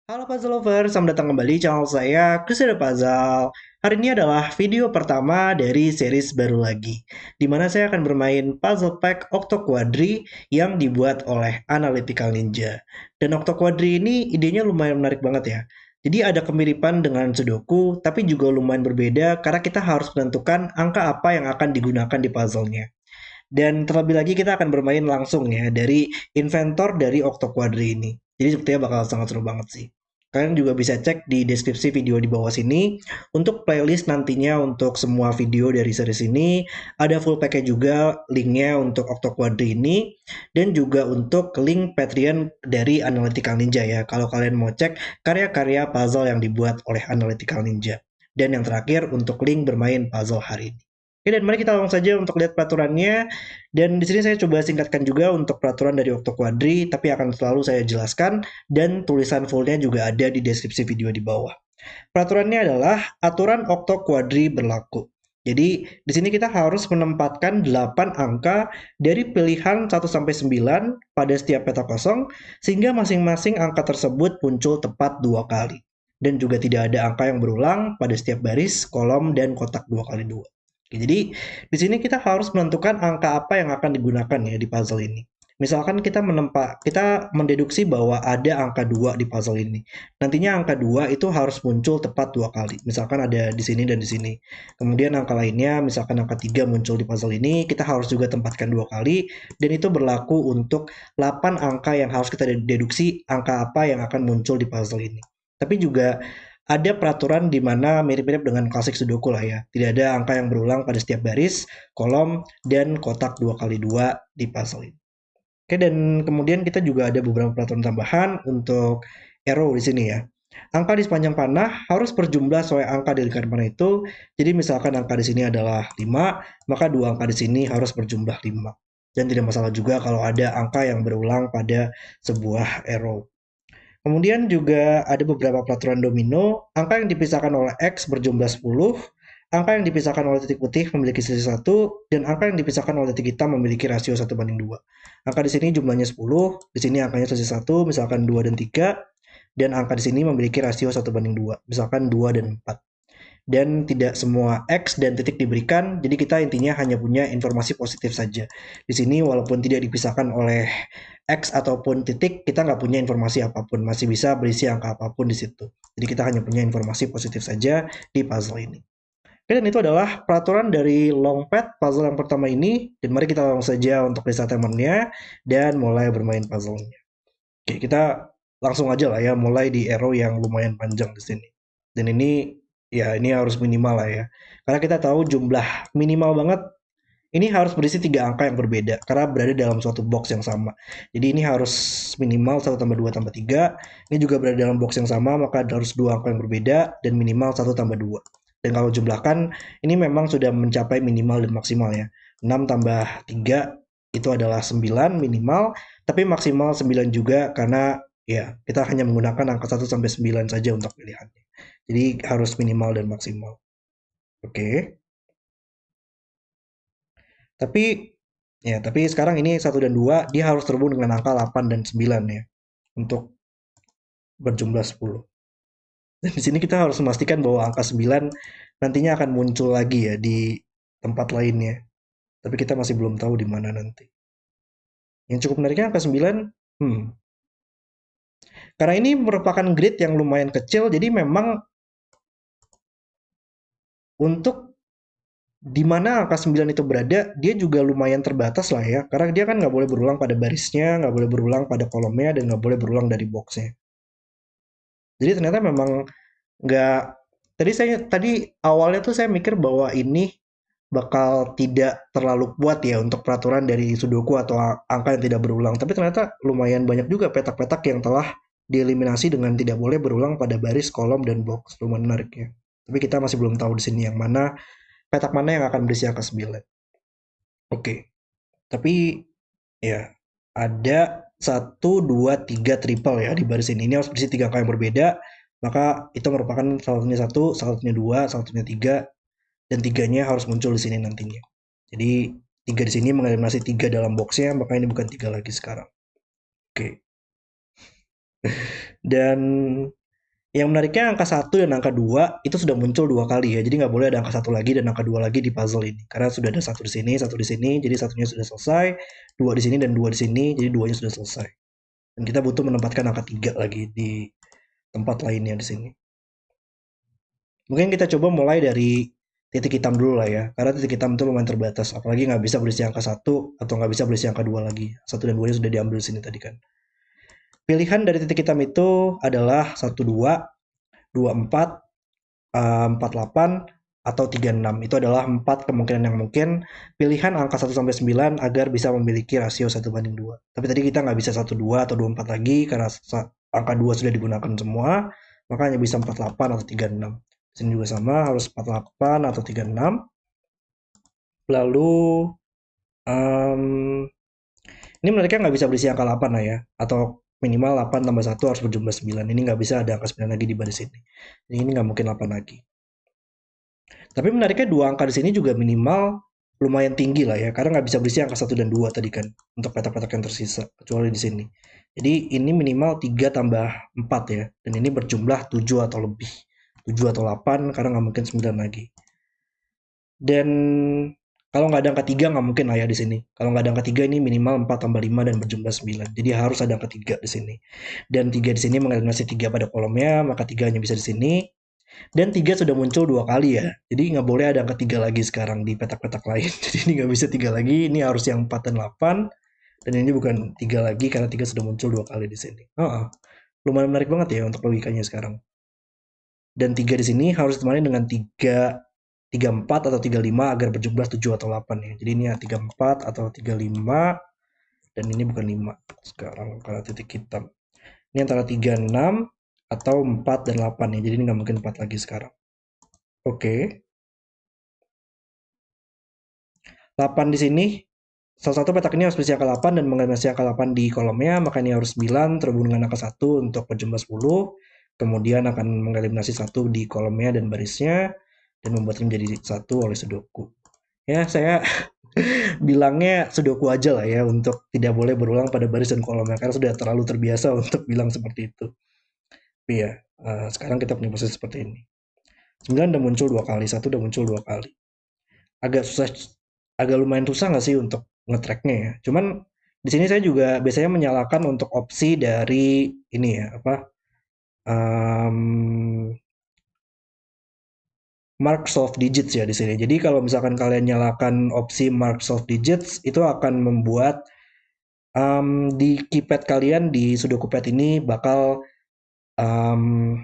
Halo Puzzle Lover, selamat datang kembali di channel saya, Crusader Puzzle. Hari ini adalah video pertama dari series baru lagi, di mana saya akan bermain puzzle pack Octo Quadri yang dibuat oleh Analytical Ninja. Dan Octo Quadri ini idenya lumayan menarik banget ya. Jadi ada kemiripan dengan Sudoku, tapi juga lumayan berbeda karena kita harus menentukan angka apa yang akan digunakan di puzzle-nya. Dan terlebih lagi kita akan bermain langsung ya dari inventor dari Octo Quadri ini. Jadi sepertinya bakal sangat seru banget sih. Kalian juga bisa cek di deskripsi video di bawah sini untuk playlist nantinya untuk semua video dari series ini. Ada full package juga linknya untuk Octo Quadri ini dan juga untuk link Patreon dari Analytical Ninja ya. Kalau kalian mau cek karya-karya puzzle yang dibuat oleh Analytical Ninja. Dan yang terakhir untuk link bermain puzzle hari ini. Oke, dan mari kita langsung saja untuk lihat peraturannya. Dan di sini saya coba singkatkan juga untuk peraturan dari Octo Quadri, tapi akan selalu saya jelaskan dan tulisan fullnya juga ada di deskripsi video di bawah. Peraturannya adalah aturan Octo Quadri berlaku. Jadi di sini kita harus menempatkan 8 angka dari pilihan 1 sampai 9 pada setiap peta kosong sehingga masing-masing angka tersebut muncul tepat 2 kali. Dan juga tidak ada angka yang berulang pada setiap baris, kolom, dan kotak 2 kali 2. Oke, jadi di sini kita harus menentukan angka apa yang akan digunakan ya di puzzle ini. Misalkan kita mendeduksi bahwa ada angka 2 di puzzle ini. Nantinya angka 2 itu harus muncul tepat 2 kali. Misalkan ada di sini dan di sini. Kemudian angka lainnya, misalkan angka 3 muncul di puzzle ini, kita harus juga tempatkan 2 kali. Dan itu berlaku untuk 8 angka yang harus kita deduksi angka apa yang akan muncul di puzzle ini. Tapi juga ada peraturan di mana mirip-mirip dengan klasik Sudoku lah ya. Tidak ada angka yang berulang pada setiap baris, kolom, dan kotak 2 kali 2 di puzzle ini. Oke, dan kemudian kita juga ada beberapa peraturan tambahan untuk arrow di sini ya. Angka di sepanjang panah harus berjumlah sesuai angka di lingkaran panah itu. Jadi misalkan angka di sini adalah 5, maka dua angka di sini harus berjumlah 5. Dan tidak masalah juga kalau ada angka yang berulang pada sebuah arrow. Kemudian juga ada beberapa peraturan domino, angka yang dipisahkan oleh X berjumlah 10, angka yang dipisahkan oleh titik putih memiliki sisi 1, dan angka yang dipisahkan oleh titik hitam memiliki rasio 1:2. Angka di sini jumlahnya 10, di sini angkanya sisi 1, misalkan 2 dan 3, dan angka di sini memiliki rasio 1:2, misalkan 2 dan 4. Dan tidak semua X dan titik diberikan, jadi kita intinya hanya punya informasi positif saja. Di sini walaupun tidak dipisahkan oleh X ataupun titik, kita nggak punya informasi apapun, masih bisa berisi angka apapun di situ. Jadi kita hanya punya informasi positif saja di puzzle ini. Oke, dan itu adalah peraturan dari long pad puzzle yang pertama ini. Dan mari kita langsung saja untuk list temennya dan mulai bermain puzzle-nya. Oke, kita langsung aja lah ya, mulai di arrow yang lumayan panjang di sini. Dan ini ya ini harus minimal lah ya. Karena kita tahu jumlah minimal banget ini harus berisi 3 angka yang berbeda karena berada dalam suatu box yang sama. Jadi ini harus minimal 1 tambah 2 tambah 3. Ini juga berada dalam box yang sama, maka harus 2 angka yang berbeda dan minimal 1 tambah 2. Dan kalau jumlahkan, ini memang sudah mencapai minimal dan maksimal ya. 6 tambah 3 itu adalah 9 minimal, tapi maksimal 9 juga karena ya kita hanya menggunakan angka 1 sampai 9 saja untuk pilihannya. Jadi harus minimal dan maksimal. Oke. Tapi tapi sekarang ini 1 dan 2 dia harus terhubung dengan angka 8 dan 9 ya untuk berjumlah 10. Dan di sini kita harus memastikan bahwa angka 9 nantinya akan muncul lagi ya di tempat lainnya. Tapi kita masih belum tahu di mana nanti. Yang cukup menariknya angka 9, karena ini merupakan grid yang lumayan kecil, jadi memang untuk di mana angka 9 itu berada, dia juga lumayan terbatas lah ya. Karena dia kan nggak boleh berulang pada barisnya, nggak boleh berulang pada kolomnya, dan nggak boleh berulang dari boxnya. Jadi ternyata memang nggak. Tadi awalnya tuh saya mikir bahwa ini bakal tidak terlalu kuat ya untuk peraturan dari Sudoku atau angka yang tidak berulang. Tapi ternyata lumayan banyak juga petak-petak yang telah dieliminasi dengan tidak boleh berulang pada baris, kolom, dan box. Lumayan menarik ya. Tapi kita masih belum tahu di sini yang mana petak mana yang akan berisi angka 9. Oke, tapi ya ada satu, dua, tiga triple ya di baris ini. Ini harus berisi 3 angka yang berbeda. Maka itu merupakan salah satunya 1, salah satunya 2, salah satunya 3, dan tiganya harus muncul di sini nantinya. Jadi 3 di sini mengeliminasi 3 dalam boxnya, maka ini bukan 3 lagi sekarang. Oke. Dan yang menariknya angka 1 dan angka 2 itu sudah muncul 2 kali ya. Jadi nggak boleh ada angka 1 lagi dan angka 2 lagi di puzzle ini. Karena sudah ada 1 di sini, 1 di sini, jadi satunya sudah selesai. 2 di sini dan 2 di sini, jadi duanya sudah selesai. Dan kita butuh menempatkan angka 3 lagi di tempat lainnya di sini. Mungkin kita coba mulai dari titik hitam dulu lah ya. Karena titik hitam itu lumayan terbatas. Apalagi nggak bisa berisi angka 1 atau nggak bisa berisi angka 2 lagi. 1 dan 2 nya sudah diambil di sini tadi kan. Pilihan dari titik hitam itu adalah 12, 24, 48, atau 36. Itu adalah 4 kemungkinan yang mungkin. Pilihan angka 1 sampai 9 agar bisa memiliki rasio 1:2. Tapi tadi kita nggak bisa 12 atau 24 lagi karena angka 2 sudah digunakan semua. Maka hanya bisa 48 atau 36. Di sini juga sama, harus 48 atau 36. Lalu um, ini mereka nggak bisa berisi angka 8 lah ya. Atau minimal 8 tambah 1 harus berjumlah 9. Ini nggak bisa ada angka 9 lagi di baris ini. Jadi ini nggak mungkin 8 lagi. Tapi menariknya dua angka di sini juga minimal lumayan tinggi lah ya, karena nggak bisa berisi angka 1 dan 2 tadi kan, untuk petak-petak yang tersisa, kecuali di sini. Jadi ini minimal 3 tambah 4 ya, dan ini berjumlah 7 atau lebih. 7 atau 8, karena nggak mungkin 9 lagi. Dan kalau nggak ada angka 3 nggak mungkin lah ya di sini. Kalau nggak ada angka 3 ini minimal 4 tambah 5 dan berjumlah 9. Jadi harus ada angka 3 di sini. Dan 3 di sini mengeliminasi 3 pada kolomnya, maka 3 hanya bisa di sini. Dan 3 sudah muncul 2 kali ya. Jadi nggak boleh ada angka 3 lagi sekarang di petak-petak lain. Jadi ini nggak bisa 3 lagi. Ini harus yang 4 dan 8. Dan ini bukan 3 lagi karena 3 sudah muncul 2 kali di sini. Lumayan menarik banget ya untuk logikanya sekarang. Dan 3 di sini harus ditemani dengan 3, 4 atau 35 agar berjumlah 7 atau 8 ya. Jadi ini ya 34 atau 35 dan ini bukan 5 sekarang karena titik hitam. Ini antara 36 atau 4 dan 8 ya. Jadi ini nggak mungkin 4 lagi sekarang. Oke. 8 di sini. Salah satu petak ini harus berisi angka 8 dan mengeliminasi angka 8 di kolomnya, maka ini harus 9 terhubung dengan angka 1 untuk berjumlah 10. Kemudian akan mengeliminasi 1 di kolomnya dan barisnya dan membuatnya menjadi 1 oleh sudoku. Ya, saya bilangnya sudoku aja lah ya untuk tidak boleh berulang pada baris dan kolomnya karena sudah terlalu terbiasa untuk bilang seperti itu. Tapi ya, sekarang kita punya proses seperti ini. 9 udah muncul 2 kali, 1 udah muncul 2 kali. Agak lumayan susah nggak sih untuk nge-tracknya ya. Cuman di sini saya juga biasanya menyalakan untuk opsi dari ini ya apa um, mark solve digits ya di sini. Jadi kalau misalkan kalian nyalakan opsi mark solve digits itu akan membuat di keypad kalian di Sudoku Pad ini bakal um,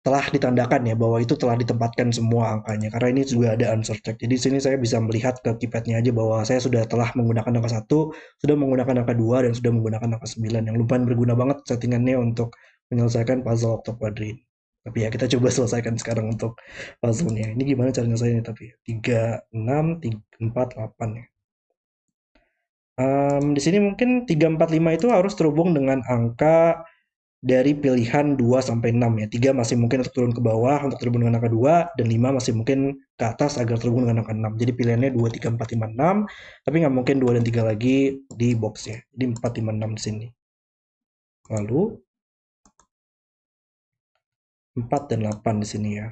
telah ditandakan ya bahwa itu telah ditempatkan semua angkanya karena ini juga ada answer check. Jadi sini saya bisa melihat ke keypadnya aja bahwa saya sudah telah menggunakan angka 1, sudah menggunakan angka 2 dan sudah menggunakan angka 9 yang lumayan berguna banget settingannya untuk menyelesaikan puzzle Octo Quadri. Tapi ya kita coba selesaikan sekarang untuk puzzle-nya. Ini gimana cara nyelesainnya tapi 3 6 3 4 8 ya. Di sini mungkin 3 4 5 itu harus terhubung dengan angka dari pilihan 2 sampai 6 ya. 3 masih mungkin untuk turun ke bawah untuk terhubung dengan angka 2 dan 5 masih mungkin ke atas agar terhubung dengan angka 6. Jadi pilihannya 2 3 4 5 6, tapi nggak mungkin 2 dan 3 lagi di boxnya. Jadi 4 5 6 di sini. Lalu 4 dan 8 di sini ya.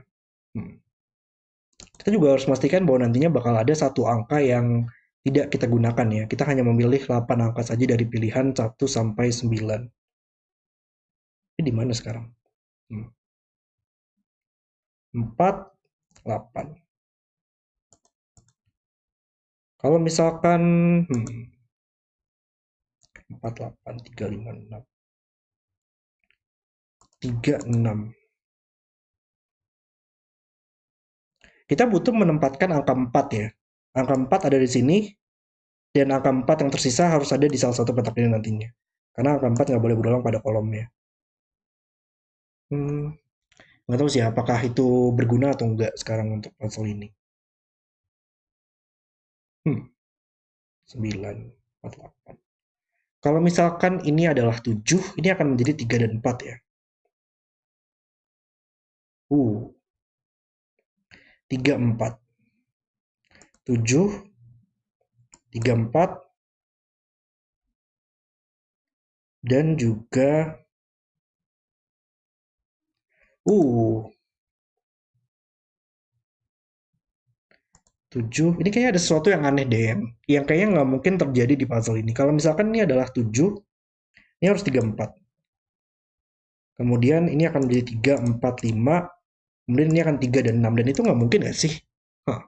Kita juga harus memastikan bahwa nantinya bakal ada satu angka yang tidak kita gunakan ya. Kita hanya memilih 8 angka saja dari pilihan 1 sampai 9. Ini di mana sekarang? 4, 8. Kalau misalkan 4, 8, 3, 5, 6. 3, 6. Kita butuh menempatkan angka 4 ya. Angka 4 ada di sini, dan angka 4 yang tersisa harus ada di salah satu petak ini nantinya. Karena angka 4 nggak boleh berulang pada kolomnya. Nggak tahu sih apakah itu berguna atau enggak sekarang untuk puzzle ini. 9, 4, 8. Kalau misalkan ini adalah 7, ini akan menjadi 3 dan 4 ya. 3, 4. 7, 3, 4. Dan juga Uh, 7. Ini kayaknya ada sesuatu yang aneh deh, yang kayaknya nggak mungkin terjadi di puzzle ini. Kalau misalkan ini adalah 7, ini harus 3, 4. Kemudian ini akan menjadi 3, 4, 5. Kemudian ini akan 3 dan 6. Dan itu nggak mungkin nggak sih? Hah.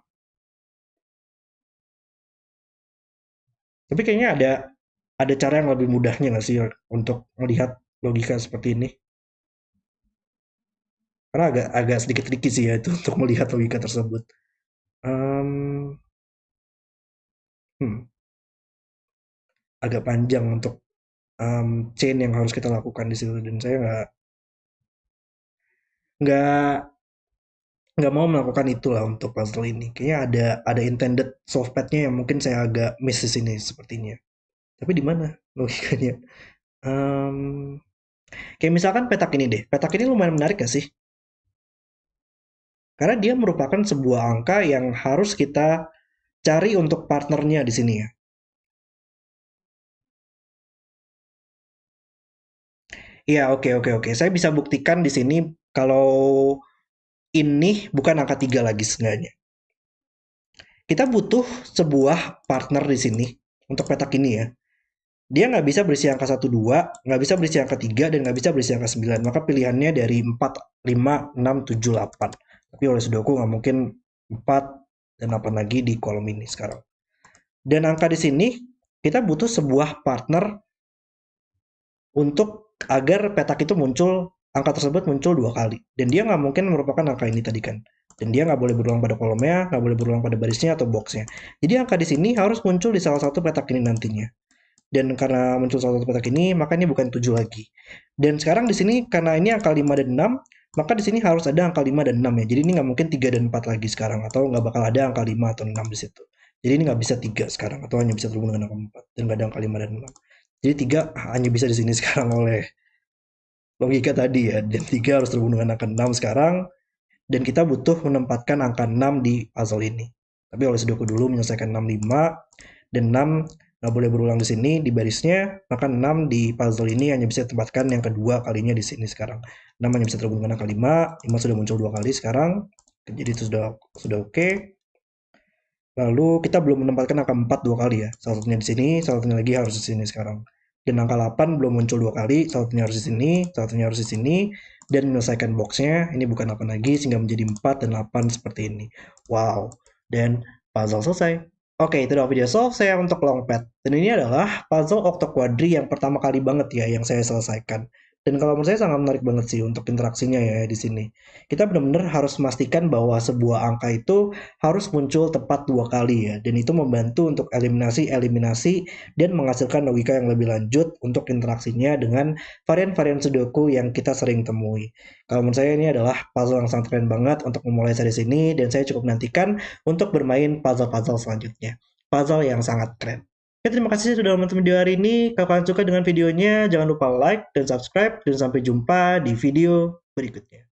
Tapi kayaknya ada cara yang lebih mudahnya nggak sih untuk melihat logika seperti ini? Karena agak sedikit tricky sih ya itu untuk melihat logika tersebut. Em, hmm, agak panjang untuk chain yang harus kita lakukan di situ dan saya nggak nggak mau melakukan itulah untuk puzzle ini. Kayaknya ada intended solve path-nya yang mungkin saya agak miss di sini sepertinya. Tapi di mana logikanya? Em, kayak misalkan petak ini deh. Petak ini lumayan menarik gak sih? Karena dia merupakan sebuah angka yang harus kita cari untuk partnernya di sini ya. Iya, oke, oke, oke. Saya bisa buktikan di sini kalau ini bukan angka 3 lagi sebenarnya. Kita butuh sebuah partner di sini untuk petak ini ya. Dia nggak bisa berisi angka 1, 2, nggak bisa berisi angka 3, dan nggak bisa berisi angka 9. Maka pilihannya dari 4, 5, 6, 7, 8. Tapi oleh Sudoku nggak mungkin 4 dan 8 lagi di kolom ini sekarang. Dan angka di sini, kita butuh sebuah partner untuk agar petak itu muncul, angka tersebut muncul 2 kali. Dan dia nggak mungkin merupakan angka ini tadi kan. Dan dia nggak boleh berulang pada kolomnya, nggak boleh berulang pada barisnya atau boxnya. Jadi angka di sini harus muncul di salah satu petak ini nantinya. Dan karena muncul salah satu petak ini, maka ini bukan 7 lagi. Dan sekarang di sini, karena ini angka 5 dan 6, maka di sini harus ada angka 5 dan 6 ya. Jadi ini nggak mungkin 3 dan 4 lagi sekarang, atau nggak bakal ada angka 5 atau 6 di situ. Jadi ini nggak bisa 3 sekarang, atau hanya bisa terhubung dengan angka 4. Dan nggak ada angka 5 dan 6. Jadi 3 hanya bisa di sini sekarang oleh logika tadi ya. Dan 3 harus terhubung dengan angka 6 sekarang. Dan kita butuh menempatkan angka 6 di puzzle ini. Tapi oleh Sudoku dulu menyelesaikan 6, 5. Dan 6 nggak boleh berulang di sini di barisnya, maka 6 di puzzle ini hanya bisa ditempatkan yang kedua kalinya di sini sekarang. 6 hanya bisa terhubung dengan angka 5, 5 sudah muncul 2 kali sekarang, jadi itu sudah oke. Lalu kita belum menempatkan angka 4 2 kali ya, salah satunya di sini, salah satunya lagi harus di sini sekarang. Dan angka 8 belum muncul 2 kali, salah satunya harus di sini, salah satunya harus di sini, dan menyelesaikan boxnya, ini bukan 8 lagi, sehingga menjadi 4 dan 8 seperti ini. Wow, dan puzzle selesai. Oke, itu adalah video solve saya untuk Longpad. Dan ini adalah puzzle Octoquadri yang pertama kali banget ya yang saya selesaikan. Dan kalau menurut saya sangat menarik banget sih untuk interaksinya ya di sini. Kita benar-benar harus memastikan bahwa sebuah angka itu harus muncul tepat 2 kali ya. Dan itu membantu untuk eliminasi dan menghasilkan logika yang lebih lanjut untuk interaksinya dengan varian-varian Sudoku yang kita sering temui. Kalau menurut saya ini adalah puzzle yang sangat keren banget untuk memulai series ini dan saya cukup nantikan untuk bermain puzzle-puzzle selanjutnya. Puzzle yang sangat keren. Oke, terima kasih sudah menonton video hari ini. Kalau kalian suka dengan videonya, jangan lupa like dan subscribe. Dan sampai jumpa di video berikutnya.